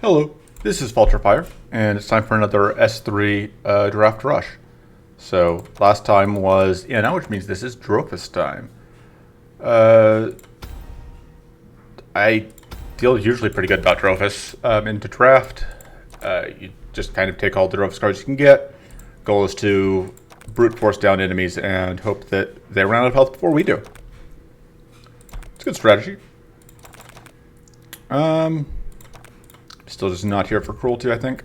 Hello, this is Fire, and it's time for another S3 draft rush. So last time was now, which means this is Drofis time. Uh, I feel usually pretty good about Drofis into draft. You just kind of take all the Drofis cards you can get. Goal is to brute force down enemies and hope that they run out of health before we do. It's a good strategy. Still just not here for cruelty, I think.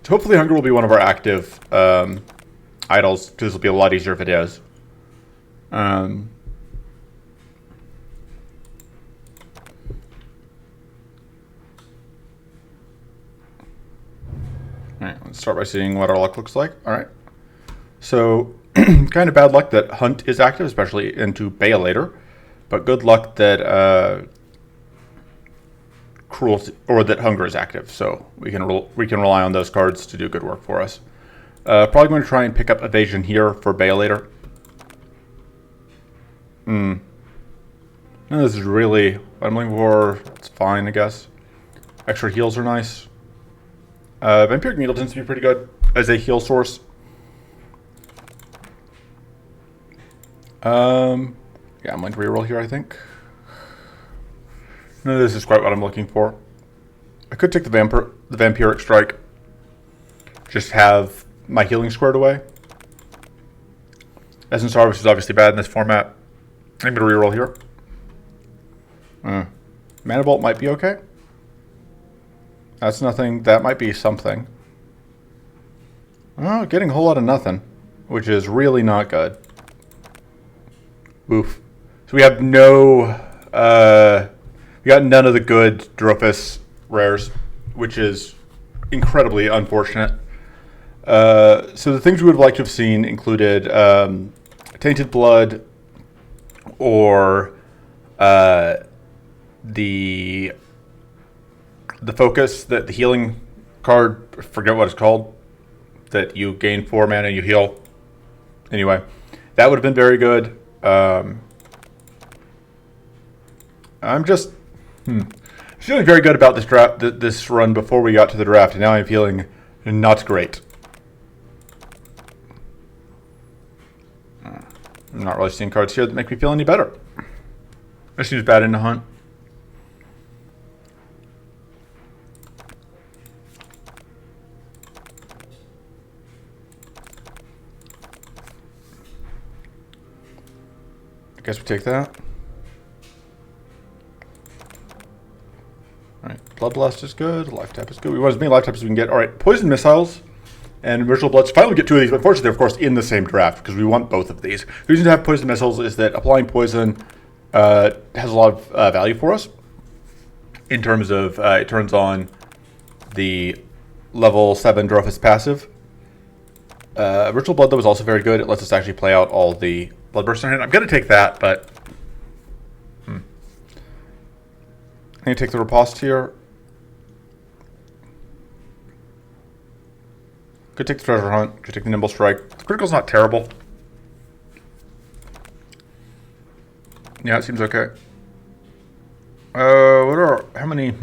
So hopefully hunger will be one of our active idols, because this will be a lot easier if it is. Alright, let's start by seeing what our luck looks like. Alright. So, kind of bad luck that Hunt is active, especially into Baelator. But good luck that cruelty or that hunger is active, so we can rely on those cards to do good work for us. Probably going to try and pick up evasion here for Baelator. None of this is really what I'm looking for. It's fine, I guess. Extra heals are nice. Vampiric Needle tends to be pretty good as a heal source. Yeah, I'm going to reroll here, I think. No, this is quite what I'm looking for. I could take the Vampiric Strike. Just have my healing squared away. Essence Harvest is obviously bad in this format. I'm going to reroll here. Mana Bolt might be okay. That's nothing. That might be something. Oh, getting a whole lot of nothing, which is really not good. Oof. So we have no... we got none of the good Drofis rares, which is incredibly unfortunate. So the things we would have liked to have seen included Tainted Blood or the focus, that the healing card, I forget what it's called, that you gain 4 mana and you heal. Anyway, that would have been very good. I'm just feeling very good about this draft, this run before we got to the draft, and now I'm feeling not great. I'm not really seeing cards here that make me feel any better. This seems bad in the hunt. I guess we take that. Alright, Bloodlust is good, Life Tap is good. We want as many Life Taps as we can get. Alright, Poison Missiles and Ritual Bloods. Finally we get 2 of these, but unfortunately they're of course in the same draft, because we want both of these. The reason to have Poison Missiles is that applying poison has a lot of value for us. In terms of, it turns on the level 7 Drofis passive. Ritual Blood though is also very good. It lets us actually play out all the Bloodburst in our hand. I'm going to take that, but... I'm going to take the Riposte here. Could take the Treasure Hunt. Could take the Nimble Strike. The critical's not terrible. Yeah, it seems okay. How many?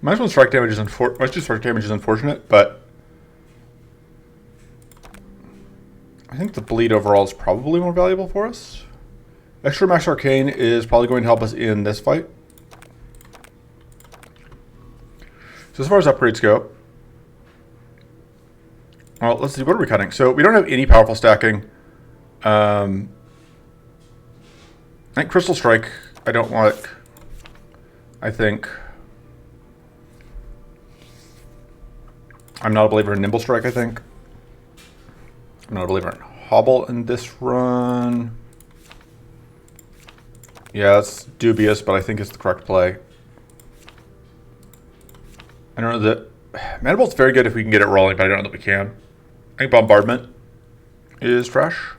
Minus 1 strike damage is unfortunate, but I think the bleed overall is probably more valuable for us. Extra Max Arcane is probably going to help us in this fight. So as far as upgrades go, well, let's see, what are we cutting? So we don't have any powerful stacking. I think Crystal Strike, I don't like. I think I'm not a believer in Nimble Strike, I think. I'm not a believer in Hobble in this run. Yeah, it's dubious, but I think it's the correct play. I don't know that... Mana Bolt's very good if we can get it rolling, but I don't know that we can. I think Bombardment is trash.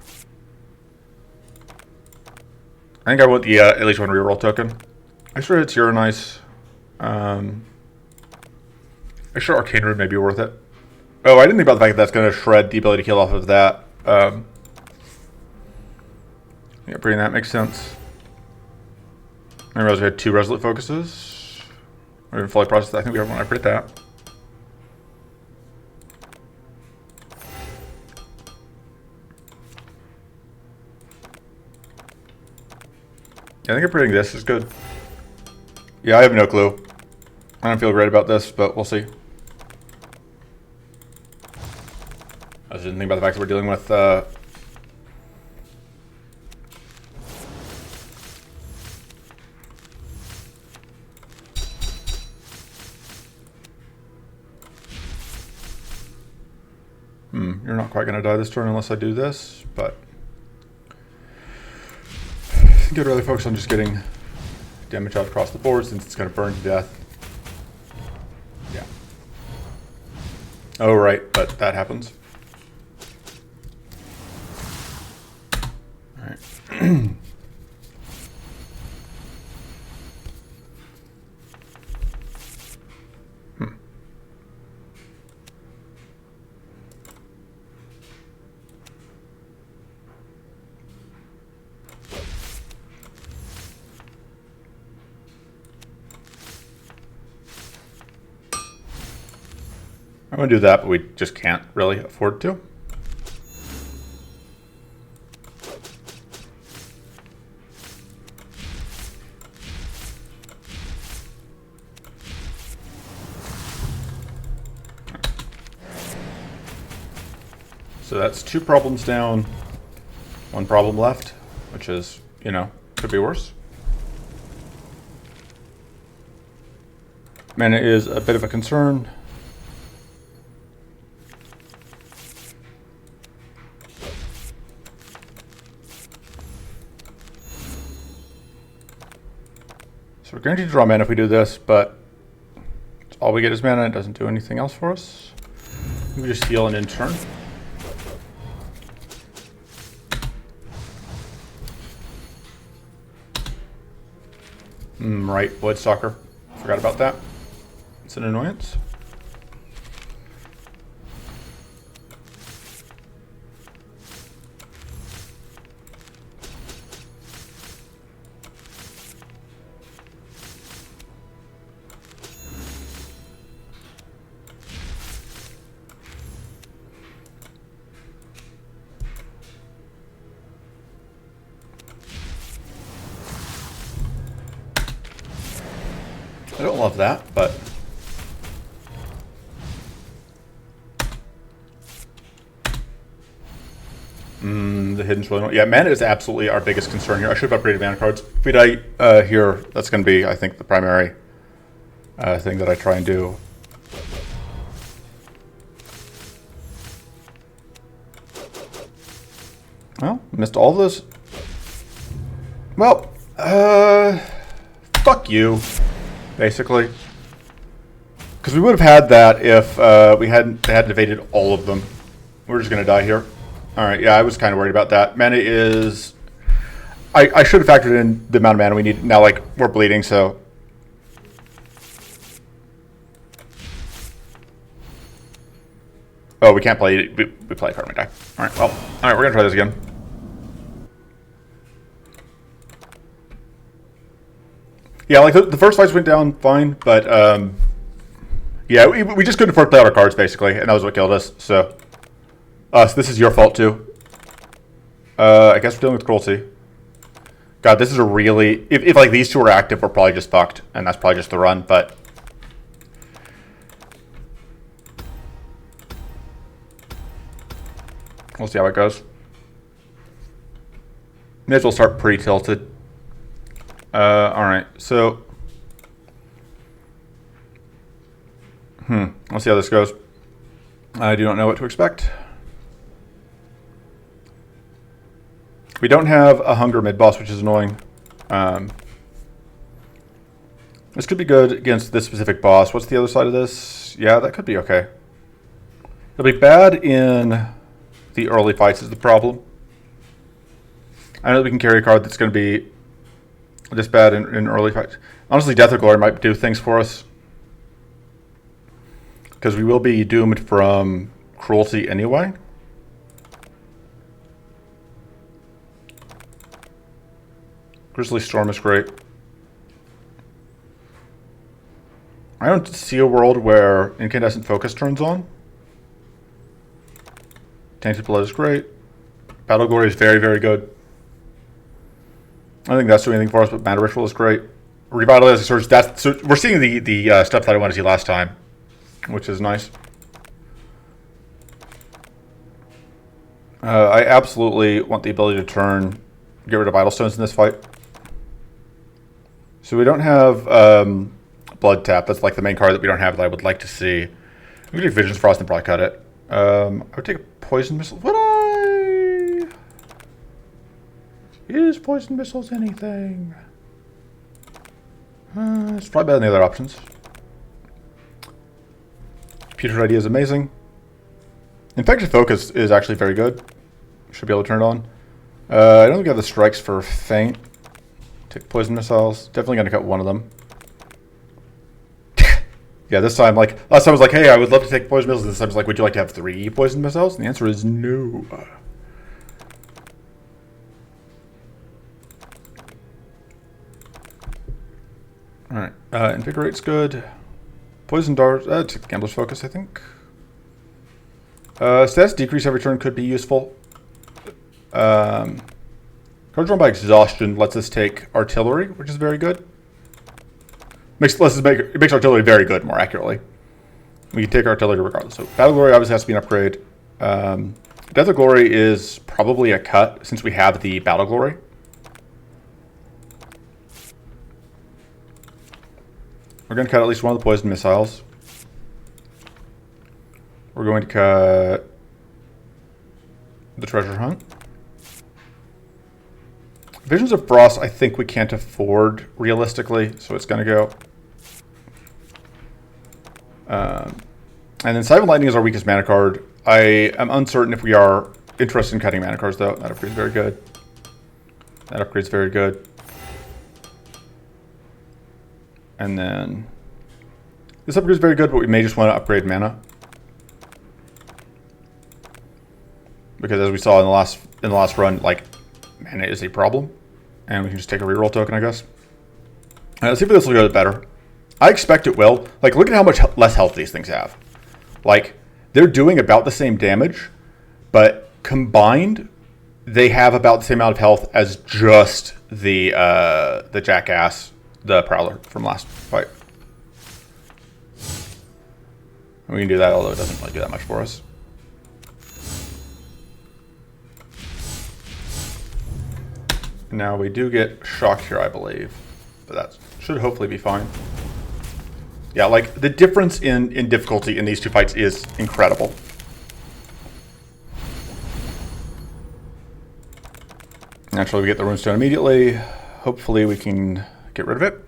I think I want the at least 1 reroll token. Extra hits here are nice. Extra Arcane Rune may be worth it. Oh, I didn't think about the fact that that's going to shred the ability to heal off of that. Yeah, bringing that makes sense. I realized we had 2 Resolute Focuses. Or even fully processed. I think we have one. I predict that. Yeah, I think I'm predicting this is good. Yeah, I have no clue. I don't feel great about this, but we'll see. I just didn't think about the fact that we're dealing with you're not quite going to die this turn unless I do this, but I think I'd rather focus on just getting damage out across the board since it's going to burn to death. Yeah. Oh, right, but that happens. All right. I'm going to do that, but we just can't really afford to. So that's 2 problems down, 1 problem left, which is, you know, could be worse. Mana is a bit of a concern. So we're guaranteed to draw mana if we do this, but all we get is mana. It doesn't do anything else for us. We just heal and in turn. Right, Bloodstalker. Forgot about that. It's an annoyance. I don't love that, but the hidden's really yeah, mana is absolutely our biggest concern here. I should have upgraded mana cards. If we die here, that's going to be, I think, the primary thing that I try and do. Well, missed all of those. Well, fuck you. Basically, because we would have had that if they hadn't evaded all of them. We're just gonna die here. All right, yeah, I was kind of worried about that. Mana is, I should have factored in the amount of mana we need. Now, like, we're bleeding, so oh, we can't play. We play a card and we die. All right, well, all right, we're gonna try this again. Yeah, like the first fights went down fine, but yeah, we just couldn't afford to play out our cards basically, and that was what killed us. So, so this is your fault too. I guess we're dealing with cruelty. God, this is a really if like these 2 are active, we're probably just fucked, and that's probably just the run. But we'll see how it goes. May as well start pretty tilted. Alright, so let's see how this goes. I do not know what to expect. We don't have a hunger mid-boss, which is annoying. This could be good against this specific boss. What's the other side of this? Yeah, that could be okay. It'll be bad in the early fights is the problem. I know that we can carry a card that's going to be this bad in early fights. Honestly, Death or Glory might do things for us. Because we will be doomed from cruelty anyway. Grizzly Storm is great. I don't see a world where incandescent focus turns on. Tainted blood is great. Battle glory is very, very good. I don't think that's doing anything for us, but Mana Ritual is great. Revitalizing Surge, so we're seeing the stuff that I wanted to see last time, which is nice. I absolutely want the ability to get rid of Vital Stones in this fight. So we don't have Blood Tap. That's like the main card that we don't have that I would like to see. We could take Vision's Frost and probably cut it. I would take a Poison Missile. Would I? Is Poison Missiles anything? It's probably better than the other options. Putrid Idea is amazing. Infected Focus is actually very good. Should be able to turn it on. I don't think I have the strikes for Feint. Take Poison Missiles. Definitely going to cut one of them. Yeah, this time, like, last time I was like, hey, I would love to take Poison Missiles. This time it's like, would you like to have 3 Poison Missiles? And the answer is no. Alright, Invigorate's good. Poison Dart, take the Gambler's Focus, I think. Stats decrease every turn could be useful. Card drawn by Exhaustion lets us take Artillery, which is very good. It makes Artillery very good, more accurately. We can take Artillery regardless. So Battle Glory obviously has to be an upgrade. Death of Glory is probably a cut since we have the Battle Glory. We're going to cut at least one of the Poison Missiles. We're going to cut the Treasure Hunt. Visions of Frost, I think we can't afford realistically, so it's going to go. And then Silent Lightning is our weakest mana card. I am uncertain if we are interested in cutting mana cards, though. That upgrade's very good. That upgrade's very good. And then this upgrade is very good, but we may just want to upgrade mana. Because as we saw in the last run, like, mana is a problem. And we can just take a reroll token, I guess. Let's see if this will go better. I expect it will. Like, look at how much less health these things have. Like, they're doing about the same damage, but combined, they have about the same amount of health as just the Jackass, the Prowler from last fight. We can do that, although it doesn't really do that much for us. Now we do get shocked here, I believe, but that should hopefully be fine. Yeah, like the difference in difficulty in these two fights is incredible. Naturally, we get the Runestone immediately. Hopefully, we can get rid of it.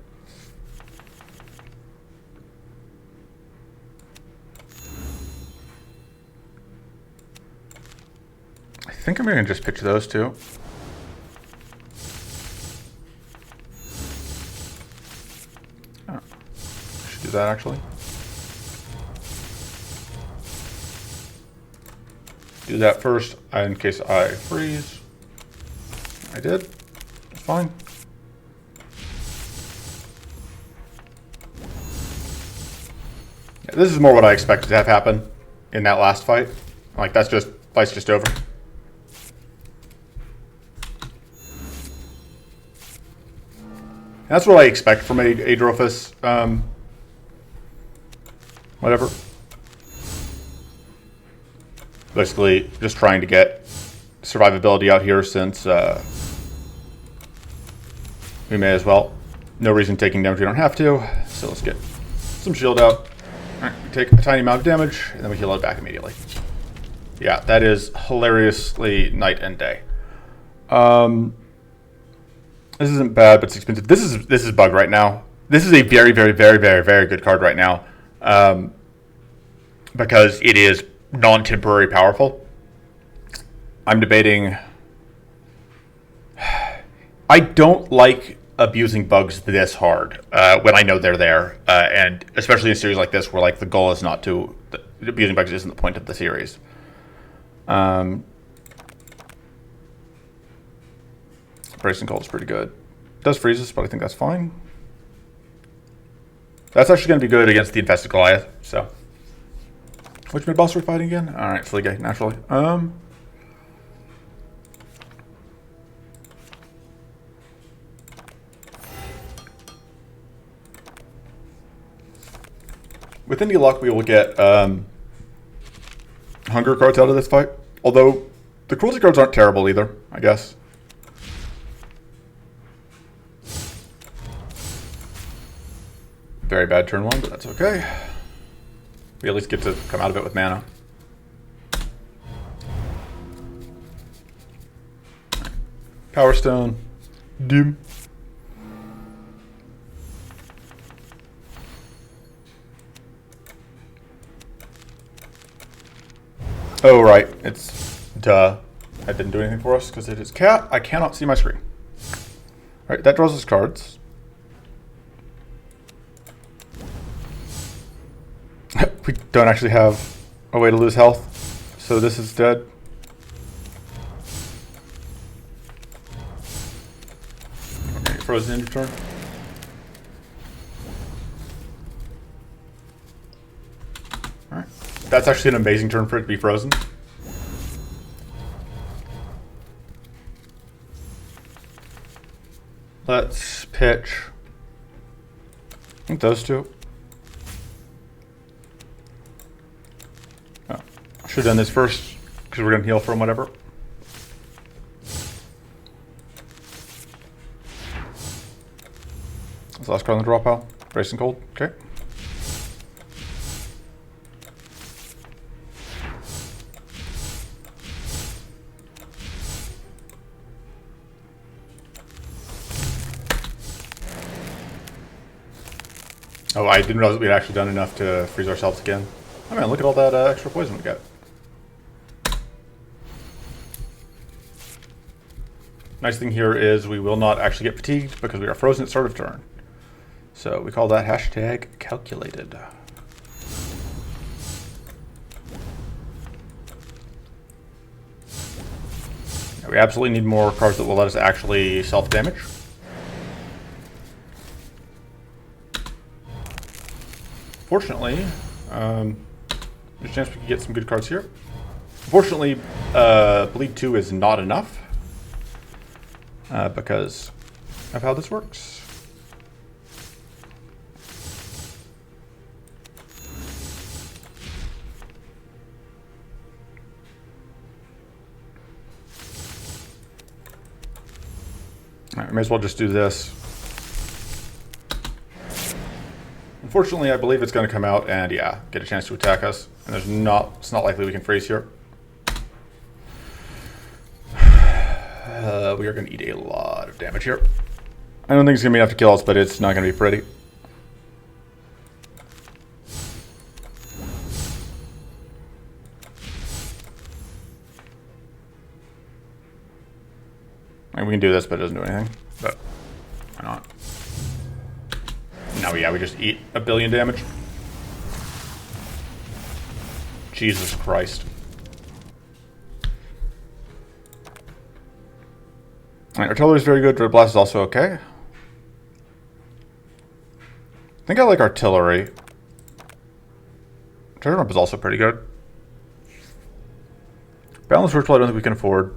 I think I'm going to just pitch those two. Do that actually. Do that first in case I freeze. I did. It's fine. Yeah, this is more what I expected to have happen in that last fight. Like fight's just over. That's what I expect from a Drofis. Whatever. Basically, just trying to get survivability out here since we may as well. No reason taking damage we don't have to. So let's get some shield out. Alright, we take a tiny amount of damage, and then we heal it back immediately. Yeah, that is hilariously night and day. This isn't bad, but it's expensive. This is bug right now. This is a very, very, very, very, very good card right now. Because it is non-temporary powerful. I'm debating. I don't like abusing bugs this hard when I know they're there, and especially in a series like this where like the goal is not to abusing bugs isn't the point of the series. Bracing Cold is pretty good. It does freeze us, but I think that's fine. That's actually going to be good against the infested Goliath. So, which mid boss are we fighting again? All right, Flige, naturally. With any luck, we will get hunger cards out of this fight. Although the cruelty cards aren't terrible either, I guess. Very bad turn one, but that's okay. We at least get to come out of it with mana. Power Stone. Doom. Oh, right. It's duh. That didn't do anything for us because it is cat. I cannot see my screen. All right, that draws us cards. We don't actually have a way to lose health, so this is dead. Okay, frozen end turn. Alright. That's actually an amazing turn for it to be frozen. Let's pitch. I think those two. Oh, I should have done this first because we're going to heal from whatever. That's the last card on the draw pile. Racing Cold. Okay. Oh, I didn't realize we'd actually done enough to freeze ourselves again. Oh man, look at all that extra poison we got. Nice thing here is we will not actually get fatigued because we are frozen at start of turn. So we call that hashtag calculated. Yeah, we absolutely need more cards that will let us actually self-damage. Fortunately, there's a chance we can get some good cards here. Unfortunately, Bleed 2 is not enough because of how this works. All right, we may as well just do this. Unfortunately, I believe it's going to come out and, yeah, get a chance to attack us. And it's not likely we can freeze here. We are going to eat a lot of damage here. I don't think it's going to be enough to kill us, but it's not going to be pretty. I mean, we can do this, but it doesn't do anything. But why not? No, yeah, we just eat a billion damage. Jesus Christ. Alright, artillery is very good. Dread Blast is also okay. I think I like artillery. Treasure Map is also pretty good. Balance Virtual I don't think we can afford.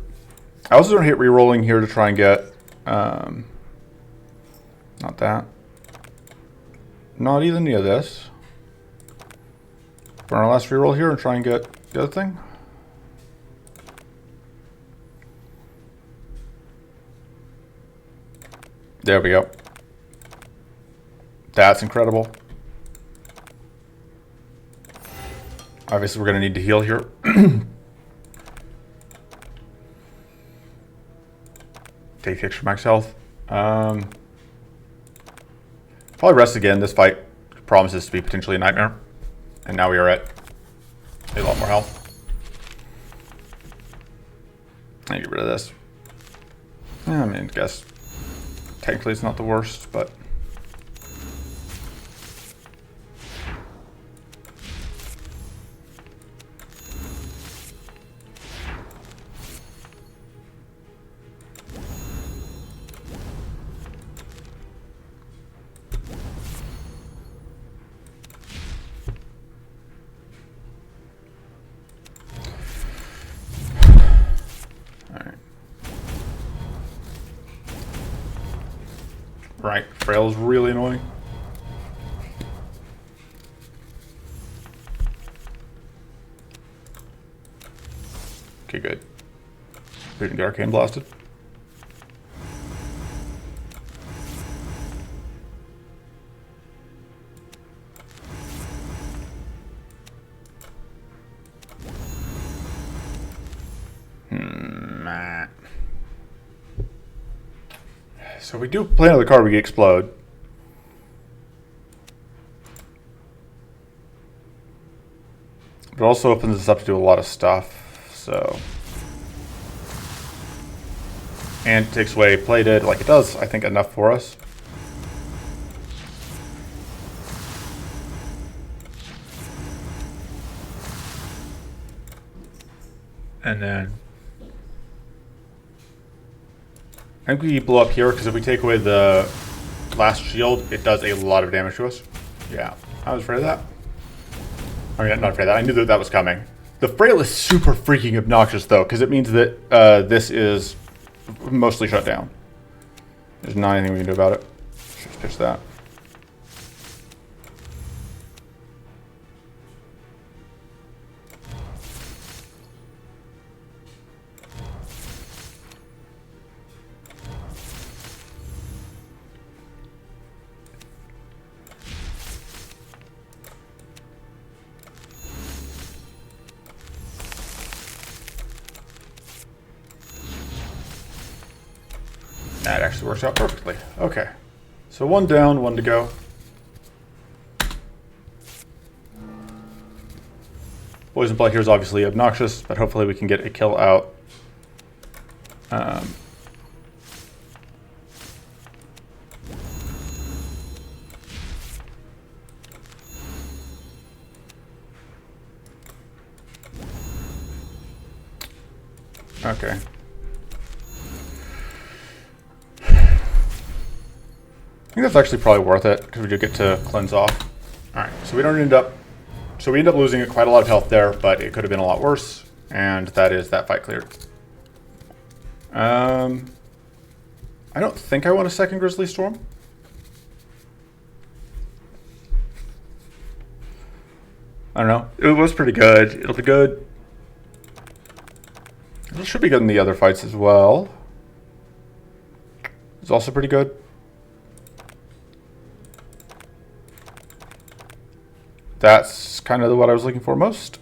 I also don't hate re-rolling here to try and get... not that. Not even any of this. Burn our last reroll here and try and get the other thing. There we go. That's incredible. Obviously, we're going to need to heal here. Take extra max health. Probably rest again. This fight promises to be potentially a nightmare. And now we are at a lot more health. I get rid of this. Yeah, I mean, I guess technically it's not the worst, but... Right, frail is really annoying. Okay, good. We didn't get arcane blasted. So if we do play another card, we get explode. It also opens us up to do a lot of stuff, so. And it takes away plated, like it does, I think, enough for us. And then I think we blow up here because if we take away the last shield, it does a lot of damage to us. Yeah, I was afraid of that. I mean, not afraid of that. I knew that that was coming. The frail is super freaking obnoxious though, because it means that this is mostly shut down. There's not anything we can do about it. Just pitch that. That actually works out perfectly. Okay. So one down, one to go. Poison Blight here is obviously obnoxious, but hopefully we can get a kill out. Okay. I think that's actually probably worth it because we do get to cleanse off. All right, so we end up losing quite a lot of health there, but it could have been a lot worse, and that is that fight cleared. I don't think I want a second Grizzly Storm. I don't know. It was pretty good. It'll be good. It should be good in the other fights as well. It's also pretty good. That's kind of what I was looking for most.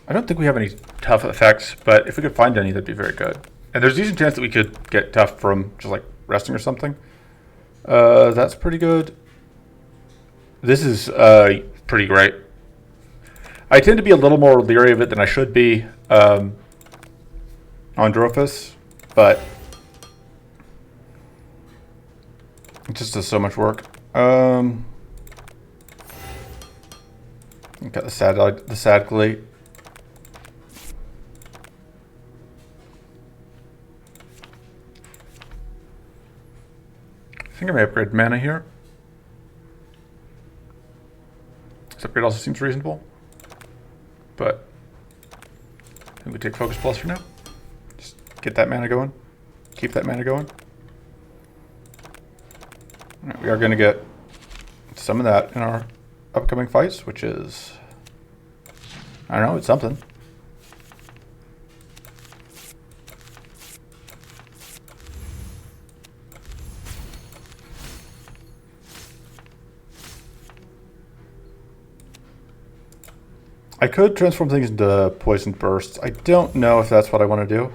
I don't think we have any tough effects, but if we could find any, that'd be very good. And there's a decent chance that we could get tough from just like resting or something. That's pretty good. This is pretty great. I tend to be a little more leery of it than I should be on Drofis, but it just does so much work. Got the sad glade. I think I may upgrade mana here. This upgrade also seems reasonable, but I think we take Focus Plus for now. Just get that mana going. Keep that mana going. All right, we are going to get some of that in our upcoming fights, which is, I don't know, it's something. I could transform things into poison bursts. I don't know if that's what I want to do.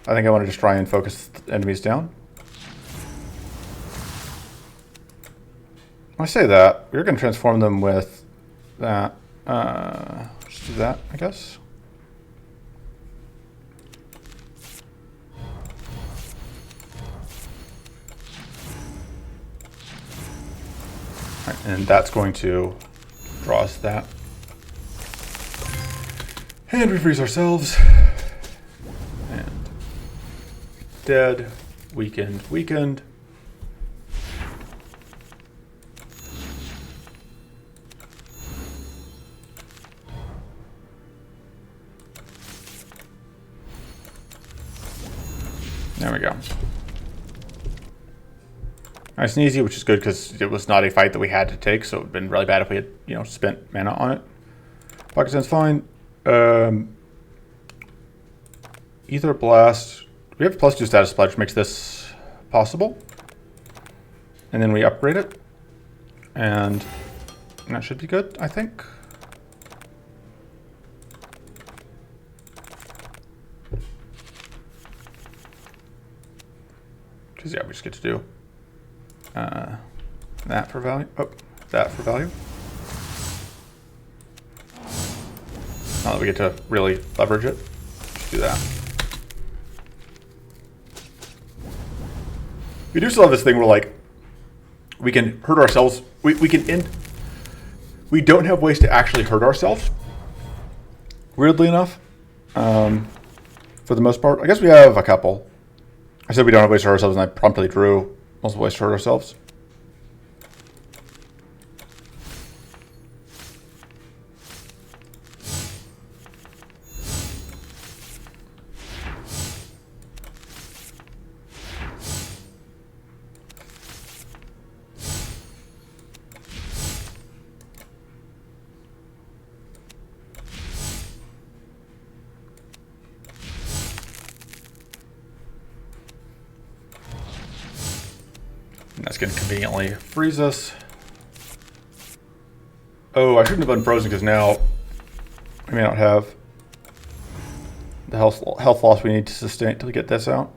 I think I want to just try and focus enemies down. When I say that, we're going to transform them with that. Just do that, I guess. All right, and that's going to draw us that. And we freeze ourselves. And dead. Weakened. Weakened. There we go. Nice and easy, which is good because it was not a fight that we had to take, so it would have been really bad if we had, you know, spent mana on it. Pakistan's fine. Ether Blast. We have +2 status pledge, which makes this possible. And then we upgrade it. And that should be good, I think. Because, yeah, we just get to do that for value. Oh, that for value. Now that we get to really leverage it, just do that. We do still have this thing where, like, we can hurt ourselves. We can end. We don't have ways to actually hurt ourselves. Weirdly enough, for the most part, I guess we have a couple. I said we don't have ways to hurt ourselves, and I promptly drew multiple ways to hurt ourselves. And that's going to conveniently freeze us. Oh, I shouldn't have unfrozen because now we may not have the health loss we need to sustain to get this out.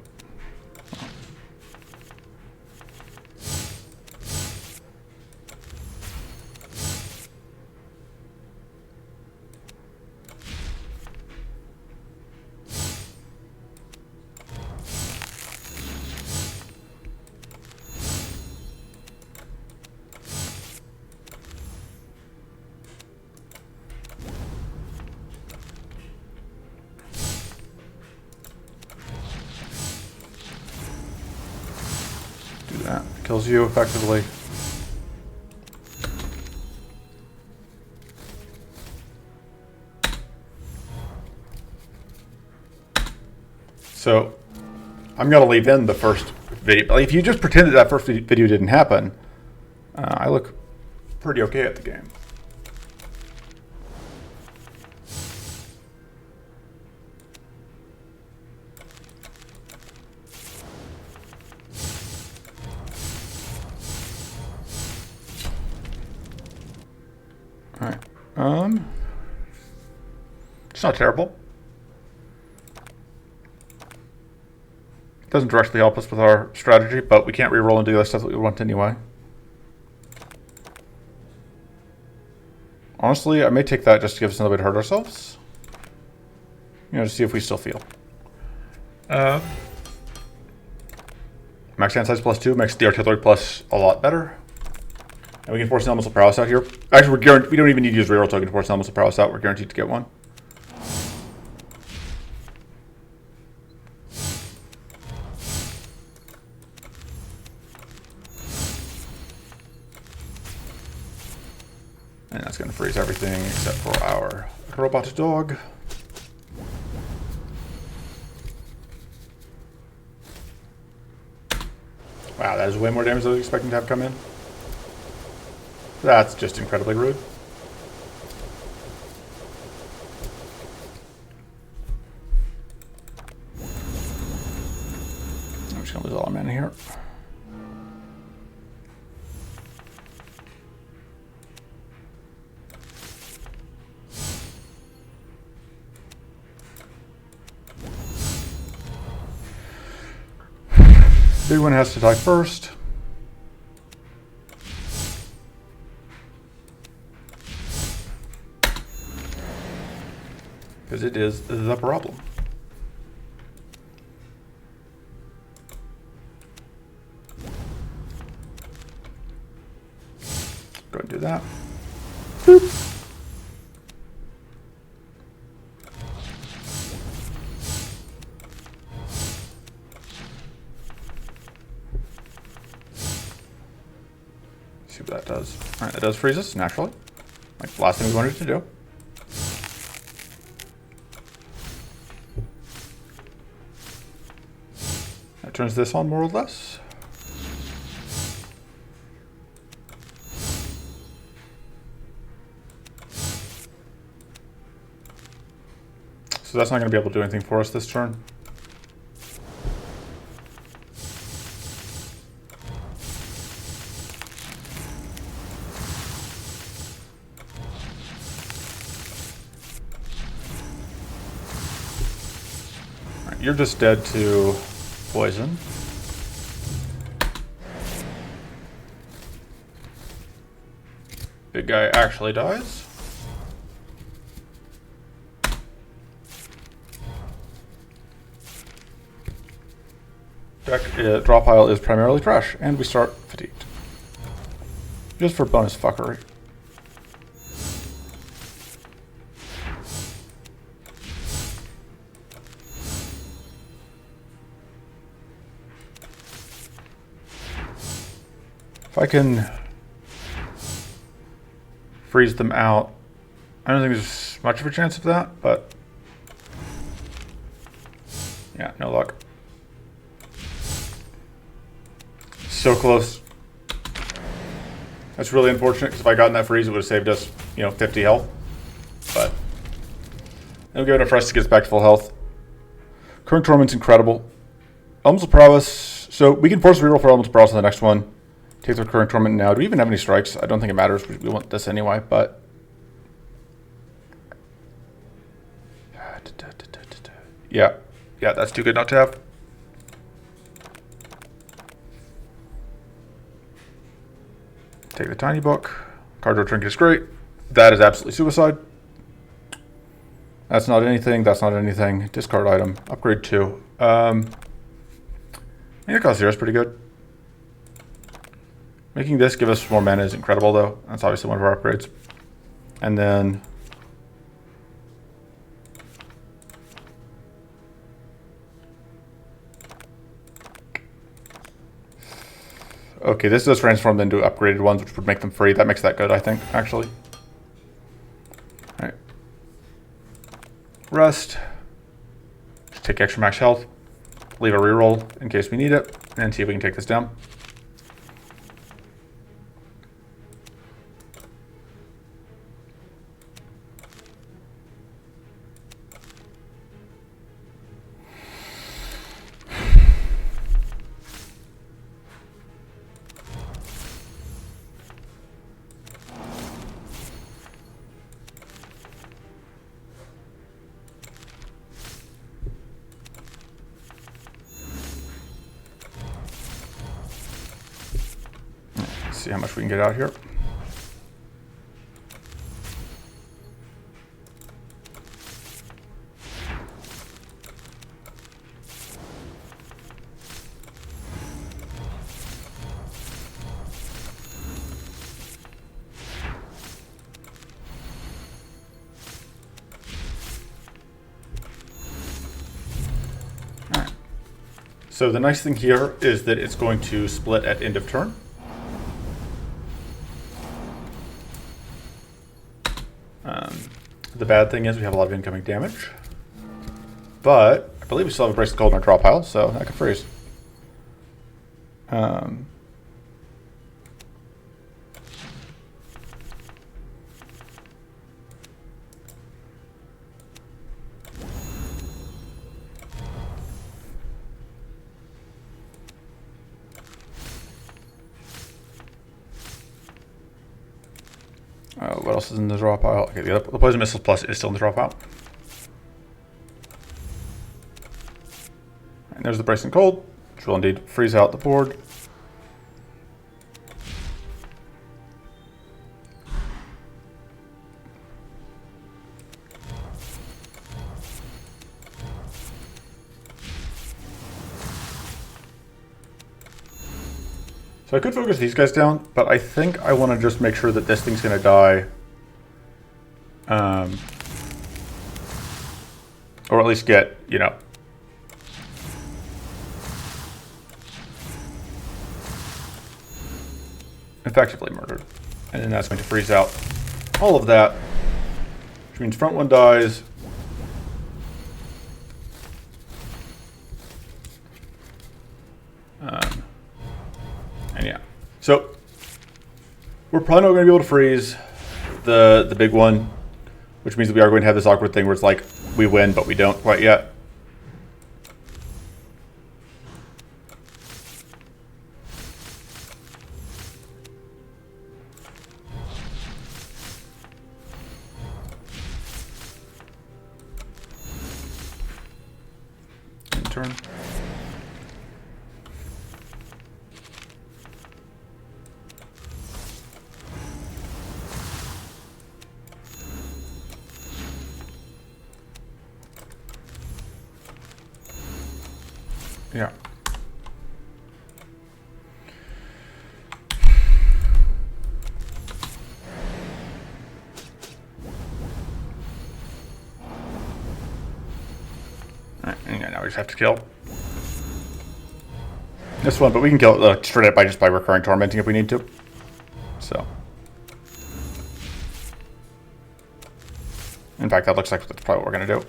That kills you effectively. So I'm going to leave in the first video. If you just pretend that that first video didn't happen, I look pretty okay at the game. Alright, it's not terrible. It doesn't directly help us with our strategy, but we can't reroll and do the other stuff that we want anyway. Honestly, I may take that just to give us another way to hurt ourselves. You know, to see if we still feel. Max hand size +2 makes the artillery plus a lot better. And we can force an elemental prowess out here. Actually, we don't even need to use reroll token to force an elemental prowess out. We're guaranteed to get one. And that's going to freeze everything except for our robot dog. Wow, that is way more damage than I was expecting to have come in. That's just incredibly rude. I'm just going to lose all our mana here. Big one has to die first. Because it is the problem. Go ahead and do that. Boop. See what that does. Alright, that does freeze us, naturally. Like the last thing we wanted to do. That turns this on more or less. So that's not going to be able to do anything for us this turn. Right, you're just dead to poison. Big guy actually dies. Draw pile is primarily trash, and we start fatigued. Just for bonus fuckery. If I can freeze them out, I don't think there's much of a chance of that, but yeah, no luck. So close. That's really unfortunate, because if I got in that freeze, it would have saved us, 50 health. But it'll give enough for us to get us back to full health. Current Torment's incredible. Elemental Prowess. So we can force a reroll for Elemental Prowess on the next one. Take the Current Torment now. Do we even have any strikes? I don't think it matters. We want this anyway, but... Yeah, that's too good not to have. Take the Tiny Book. Card Draw Trinket is great. That is absolutely suicide. That's not anything. That's not anything. Discard item. Upgrade 2. I think the cost 0 is pretty good. Making this give us more mana is incredible, though. That's obviously one of our upgrades. And then... Okay, this does transform them into upgraded ones, which would make them free. That makes that good, I think, actually. Alright. Rest. Just take extra max health. Leave a reroll in case we need it. And see if we can take this down. See how much we can get out here. All right. So the nice thing here is that it's going to split at end of turn. The bad thing is we have a lot of incoming damage, but I believe we still have a Brace of Cold in our draw pile, so that could freeze. What else is in the draw pile? Okay, the Poison Missiles Plus is still in the draw pile. And there's the Bracing Cold, which will indeed freeze out the board. So I could focus these guys down, but I think I want to just make sure that this thing's going to die. Or at least get, effectively murdered. And then that's going to freeze out all of that, which means front one dies. And yeah, so we're probably not going to be able to freeze the big one, which means that we are going to have this awkward thing where it's like we win, but we don't quite yet. Turn. Yeah. Now we just have to kill this one, but we can kill it straight up by recurring tormenting if we need to. So, in fact, that looks like that's probably what we're gonna do.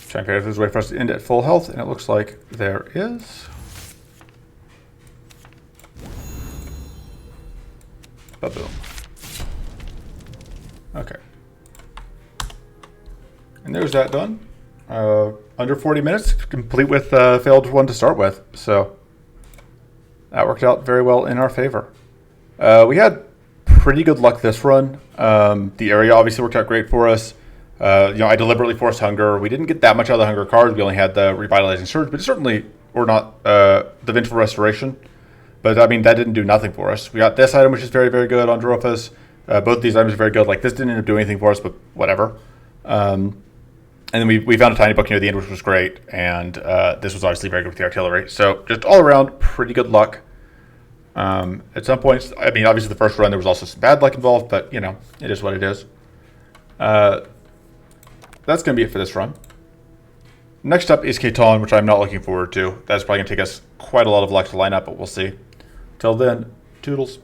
Trying to figure out if there's a way for us to end at full health, and it looks like there is. Ba-boom. Okay. And there's that done. Under 40 minutes, complete with failed one to start with. So that worked out very well in our favor. We had pretty good luck this run. The area obviously worked out great for us. I deliberately forced hunger. We didn't get that much out of the hunger cards. We only had the revitalizing surge, but certainly, or not, the vengeful restoration. But I mean, that didn't do nothing for us. We got this item, which is very, very good on Drofis. Both these items are very good. Like this didn't end up doing anything for us, but whatever. And then we found a tiny book near the end, which was great. And this was obviously very good with the artillery. So just all around, pretty good luck. At some points, I mean, obviously the first run there was also some bad luck involved, but you know, it is what it is. That's going to be it for this run. Next up is Catan, which I'm not looking forward to. That's probably going to take us quite a lot of luck to line up, but we'll see. Till then, toodles.